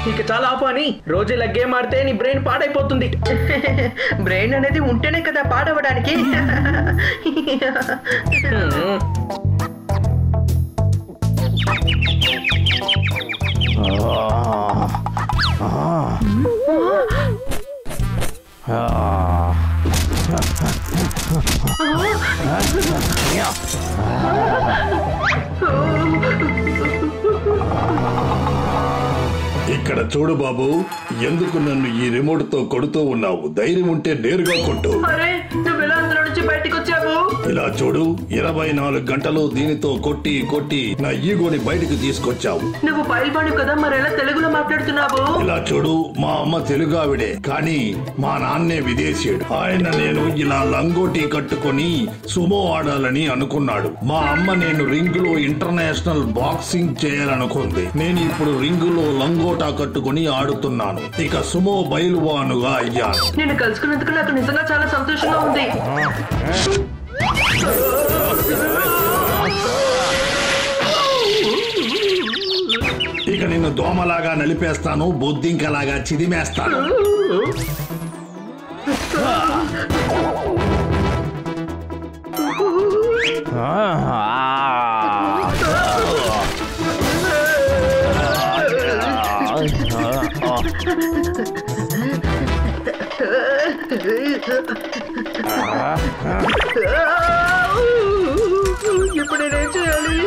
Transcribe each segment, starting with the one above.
ఇక చాలా ఆపు అని రోజు ఇలా గేమ్ ఆడితే నీ బ్రెయిన్ పాడైపోతుంది. బ్రెయిన్ అనేది ఉంటేనే కదా పాడవడానికి. ఇక్కడ చూడు బాబు, ఎందుకు నన్ను ఈ రిమోట్ తో కొడుతూ ఉన్నావు? ధైర్యం ఉంటే నేరుగా కొట్టు. బయటకు వచ్చావు. ఇలా చూడు, 24 గంటలు దీనితో కొట్టి కొట్టి నా ఈగోని బయటకు తీసుకొచ్చావు. నువ్వు పైల్వాడు కదా, మరి ఎలా తెలుగులో మాట్లాడుతున్నావు? ఇలా చూడు, మా అమ్మ తెలుగు ఆవిడే, కానీ మా నాన్నే విదేశీయుడు. ఆయన నేను ఇలా లంగోటి కట్టుకుని సుమో ఆడాలని అనుకున్నాడు. మా అమ్మ నేను రింగులో ఇంటర్నేషనల్ బాక్సింగ్ చేయాలనుకుంది. నేను ఇప్పుడు రింగులో లంగోటా కట్టుకుని ఆడుతున్నాను. ఇక సుమో బయలువానుగా అయ్యాను. నేను కలుసుకున్నందుకు నాకు నిజంగా చాలా సంతోషంగా ఉంది. ఇక నిన్ను దోమలాగా నలిపేస్తాను, బొద్దింకలాగా చిదిమేస్తాను. ఇప్పుడు నేనేం చేయాలి?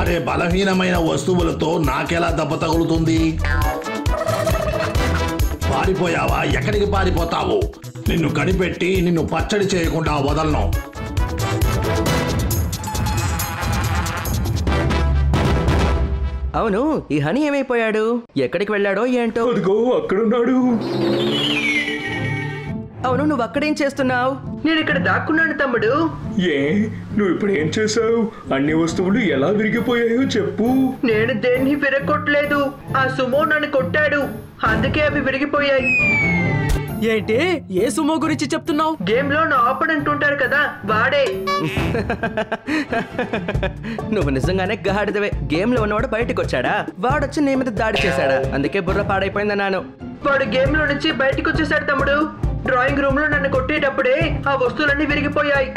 అరే, బలహీనమైన వస్తువులతో నాకెలా దెబ్బ తగులుతుంది? పారిపోయావా? ఎక్కడికి పారిపోతావు? నిన్ను కనిపెట్టి నిన్ను పచ్చడి చేయకుండా వదలను. అవును, ఈ హనీ ఏమైపోయాడు? ఎక్కడికి వెళ్ళాడో ఏంటో. అదిగో అక్కడున్నాడు. అవును, నువ్వు అక్కడేం చేస్తున్నావు? నేను ఇక్కడ దాక్కున్నాను తమ్ముడు. ఏ, నువ్వు ఇప్పుడు ఏం చేసావు? అన్ని వస్తువులు ఎలా విరిగిపోయాయో చెప్పు. నేను దేన్ని విరగొట్టలేదు, ఆ సుమో నన్ను కొట్టాడు, అందుకే అవి విరిగిపోయాయి. ఏంటి? ఏ సుమో గురించి చెప్తున్నావు? గేమ్ లో నా ఆపడెంట్ ఉంటారు కదా, వాడే. నువ్వు నిజంగానే గాడిదవే. గేమ్ లో ఉన్నవాడు బయటకు వచ్చాడా? వాడొచ్చి నీ మీద దాడి చేశాడా? అందుకే బుర్ర పాడైపోయిందన్నాను. వాడు గేమ్ లో నుంచి బయటకు వచ్చేసాడు తమ్ముడు. డ్రాయింగ్ రూమ్ లో నన్ను కొట్టేటప్పుడే ఆ వస్తువులన్నీ విరిగిపోయాయి.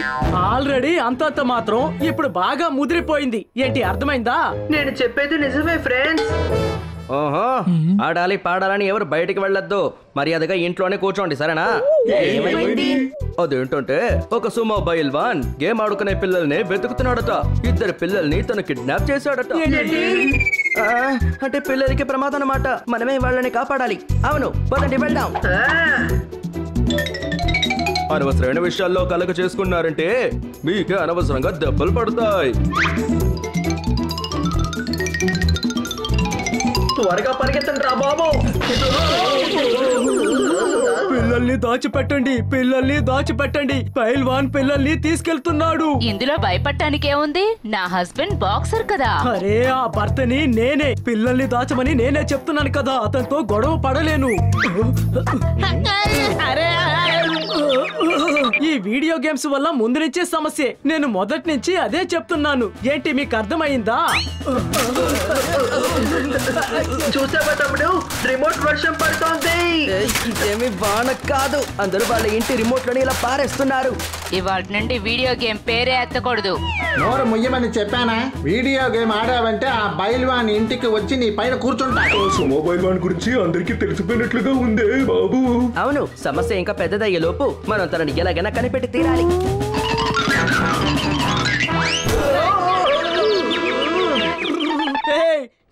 ఆల్రెడీ అంతంత మాత్రం, ఇప్పుడు బాగా ముదిరిపోయింది. ఏంటి, అర్థమైందా? నేను చెప్పేది నిజమే ఫ్రెండ్స్. ఓహో, ఆడాలి పాడాలని ఎవరు బయటికి వెళ్ళొద్దు. మర్యాదగా ఇంట్లోనే కూర్చోండి, సరేనా? అదేంటంటే, ఒక సుమో బైల్వాన్ గేమ్ ఆడుకునే పిల్లల్ని వెతుకుతున్నాడట. 2 పిల్లల్ని తను కిడ్నాప్ చేశాడట. అంటే పిల్లలకి ప్రమాదం అన్నమాట. మనమే వాళ్ళని కాపాడాలి. అవును, పదండి వెళ్దాం. అనవసరమైన విషయాల్లో కలగ చేసుకున్నారంటే మీకే అనవసరంగా దెబ్బలు పడతాయి. త్వరగా పరిగెత్తండి రా బాబు. పిల్లల్ని దాచిపెట్టండి, పిల్లల్ని దాచిపెట్టండి. పైల్వాన్ పిల్లల్ని తీసుకెళ్తున్నాడు. ఇందులో భయపడటానికేముంది? నా హస్బెండ్ బాక్సర్ కదా. అరే, ఆ భర్తని నేనే. పిల్లల్ని దాచమని నేనే చెప్తున్నాను కదా, అతనితో గొడవ పడలేను. ఈ వీడియో గేమ్స్ వల్ల ముందు నుంచే సమస్య. నేను మొదటి నుంచి అదే చెప్తున్నాను. ఏంటి, మీకు అర్థమైందా? చూసావా తమ్ముడు, రిమోట్ వర్షం పడుతోంది. ఇదేమి వాన కాదు, అందరూ వాళ్ళ ఇంటి రిమోట్లని ఇలా పారేస్తున్నారు. ఇవాటి నుండి వీడియో గేమ్ పేరే ఎత్తకూడదు. నోరు ముయ్యమని చెప్పానా? వీడియో గేమ్ ఆడావంటే ఆ బైల్వాన్ ఇంటికి వచ్చి నీ పైన కూర్చుంటాడు. సుమో బైల్వాన్ గురించి అందరికీ తెలిసిపోయినట్లుగా ఉందే బాబు. అవును, సమస్య ఇంకా పెద్దదయ్యే లోపు మనం తనని ఎలాగైనా కనిపెట్టి తీరాలి.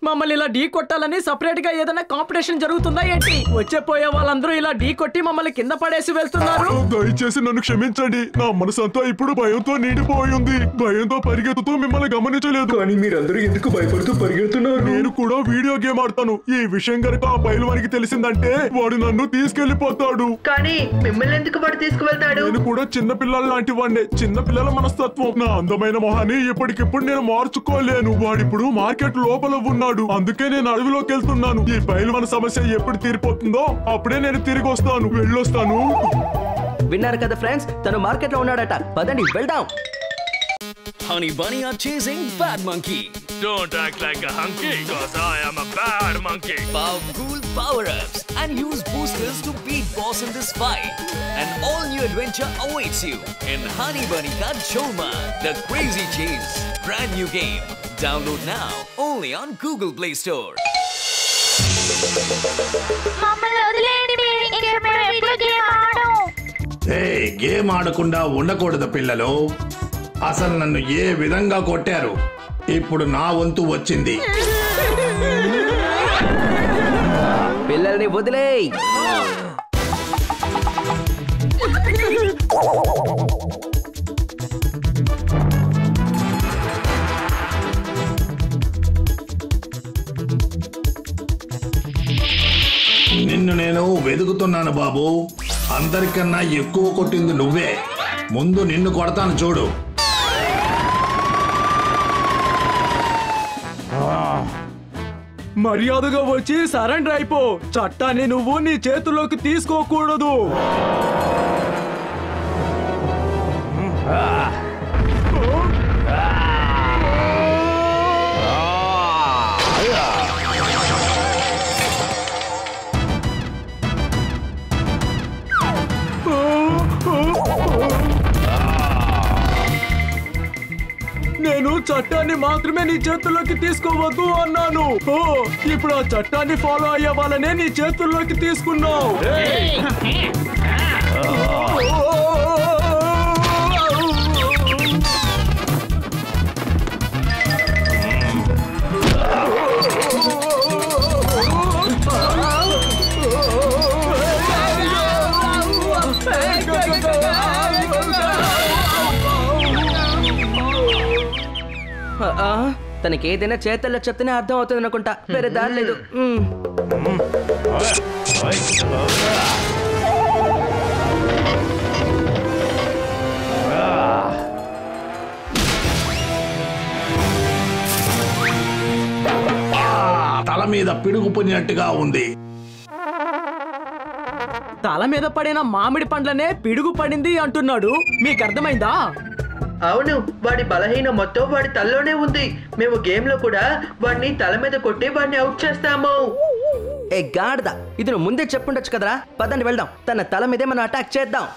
మమ్మల్ని ఇలా ఢీ కొట్టాలని సపరేట్ గా ఏదైనా కాంపిటీషన్ జరుగుతుందా ఏంటి? వచ్చే పోయే వాళ్ళందరూ ఇలా ఢీ కొట్టి మమ్మల్ని కింద పడేసి వెళ్తున్నారు. దయచేసి నన్ను క్షమించండి. నా మనసంతా ఇప్పుడు భయంతో నిండిపోయి ఉంది. భయంతో పరిగెత్తుతూ మిమ్మల్ని గమనించలేదు. కానీ మీరందరూ ఎందుకు భయపడుతూ పరిగెడుతున్నారు? నేను కూడా వీడియో గేమ్ ఆడతాను. ఈ విషయం గనక ఆ బయలువానికి తెలిసిందంటే వాడు నన్ను తీసుకెళ్లిపోతాడు. కానీ మిమ్మల్ని ఎందుకు వాడు తీసుకువెళ్తాడు? నేను కూడా చిన్న పిల్లల లాంటి వాడినే. చిన్న పిల్లల మనస్తత్వం. నా అందమైన మొహాన్ని ఇప్పటికిప్పుడు నేను మార్చుకోలేను. వాడిప్పుడు మార్కెట్ లోపల ఉన్నాడు. అందుకే నేను అడవిలోకి వెళ్తున్నాను. ఈ బయలువాని సమస్య ఎప్పుడు తీరిపోతుందో అప్పుడే నేను తిరిగి వస్తాను. వెళ్ళొస్తాను. విన్నారు కదా ఫ్రెండ్స్, తను మార్కెట్ లో ఉన్నాడట. పదండి వెళ్దాం. Honey Bunny are chasing Bad Monkey. Don't act like a hunky, cause I am a bad monkey. Powerful power-ups and use boosters to beat boss in this fight. An all-new adventure awaits you in Honey Bunny Ka Choma, The Crazy Chase. Brand new game. Download now only on Google Play Store. Game ఆడకుండా ఉండకూడదు పిల్లలు. అసలు నన్ను ఏ విధంగా కొట్టారు? ఇప్పుడు నా వంతు వచ్చింది. పిల్లల్ని వదిలేయ్. నిన్ను నేను వెతుకుతున్నాను బాబు. అందరికన్నా ఎక్కువ కొట్టింది నువ్వే. ముందు నిన్ను కొడతాను చూడు. మర్యాదగా వచ్చి సరెండర్ అయిపో. చట్టాన్ని నువ్వు నీ చేతుల్లోకి తీసుకోకూడదు. నేను చట్టాన్ని మాత్రమే నీ చేతుల్లోకి తీసుకోవద్దు అన్నాను. ఇప్పుడు ఆ చట్టాన్ని ఫాలో అయ్యే వాళ్ళనే నీ చేతుల్లోకి తీసుకున్నావు. తనకి ఏదైనా చేతల్లో చెప్తేనే అర్థం అవుతుంది అనుకుంటా. వేరే దారి లేదు. తల మీద పిడుగుపోయినట్టుగా ఉంది. తల మీద పడిన మామిడి పండ్లనే పిడుగు పడింది అంటున్నాడు. మీకు అర్థమైందా? అవును, వాడి బలహీన మొత్తం వాడి తలలోనే ఉంది. మేము గేమ్ లో కూడా వాడిని తల మీద కొట్టి వాడిని అవుట్ చేస్తాము. ఏ గాడిద, ఇది నువ్వు ముందే చెప్పుండొచ్చు కదరా. పదండి వెళ్దాం. తన తల మీదే మనం అటాక్ చేద్దాం.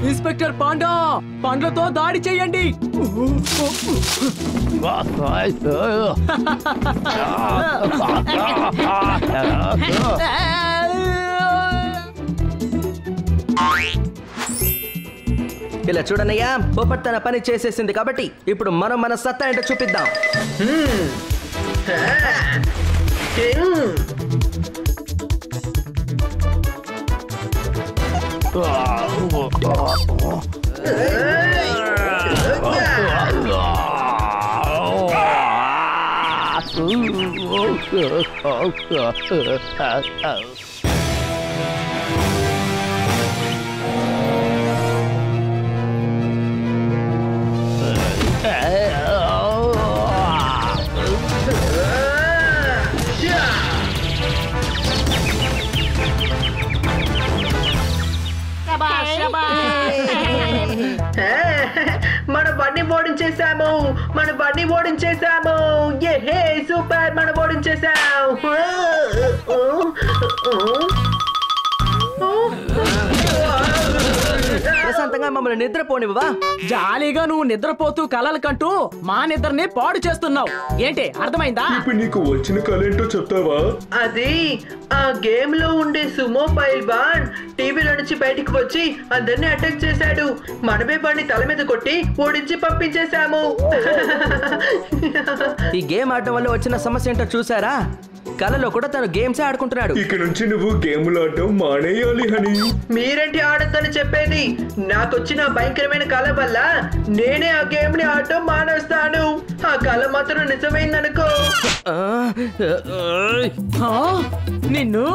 ఇన్స్పెక్టర్ పాండా, పండ్లతో దాడి చేయండి. ఇలా చూడనయ్యా, పోపట్ తన పని చేసేసింది కాబట్టి ఇప్పుడు మనం మన సత్తా ఏంటో చూపిద్దాం. మన బండి ఓడించేశాం. మన బన్నీ ఓడించేసాము. హే సూపర్, మనం ఓడించేసాం. ప్రశాంతంగా మమ్మల్ని నిద్రపోనివ్వవా? జాలీగా నువ్వు నిద్రపోతూ కలలు కంటూ మా నిద్రని పాడు చేస్తున్నావు. ఏంటి అర్థమైందా? ఇప్పుడు నీకు వచ్చిన కళ ఏంటో చెప్తావా? అది ఆ గేమ్ లో ఉండే సుమో పైల్వాన్ టీవీలో నుంచి బయటికి వచ్చి అందరినీ అటాక్ చేశాడు. మనమే వాడిని తల మీద కొట్టి ఓడించి పంపించేశాము. ఈ గేమ్ ఆడటం వల్ల వచ్చిన సమస్య ఏంటో చూసారా? కలలో కూడా తను గేమ్స్ ఆడుకుంటున్నాడు. ఇక నుంచి నువ్వు గేమ్లు ఆడటం మానేయాలి హనీ. మీరేంటి ఆడొద్దని చెప్పేది? నాకొచ్చిన భయంకరమైన కళ వల్ల నేనే ఆ గేమ్ ని ఆడటం మానేస్తాను. ఆ కళ మాత్రం నిజమైందనుకో. నిన్ను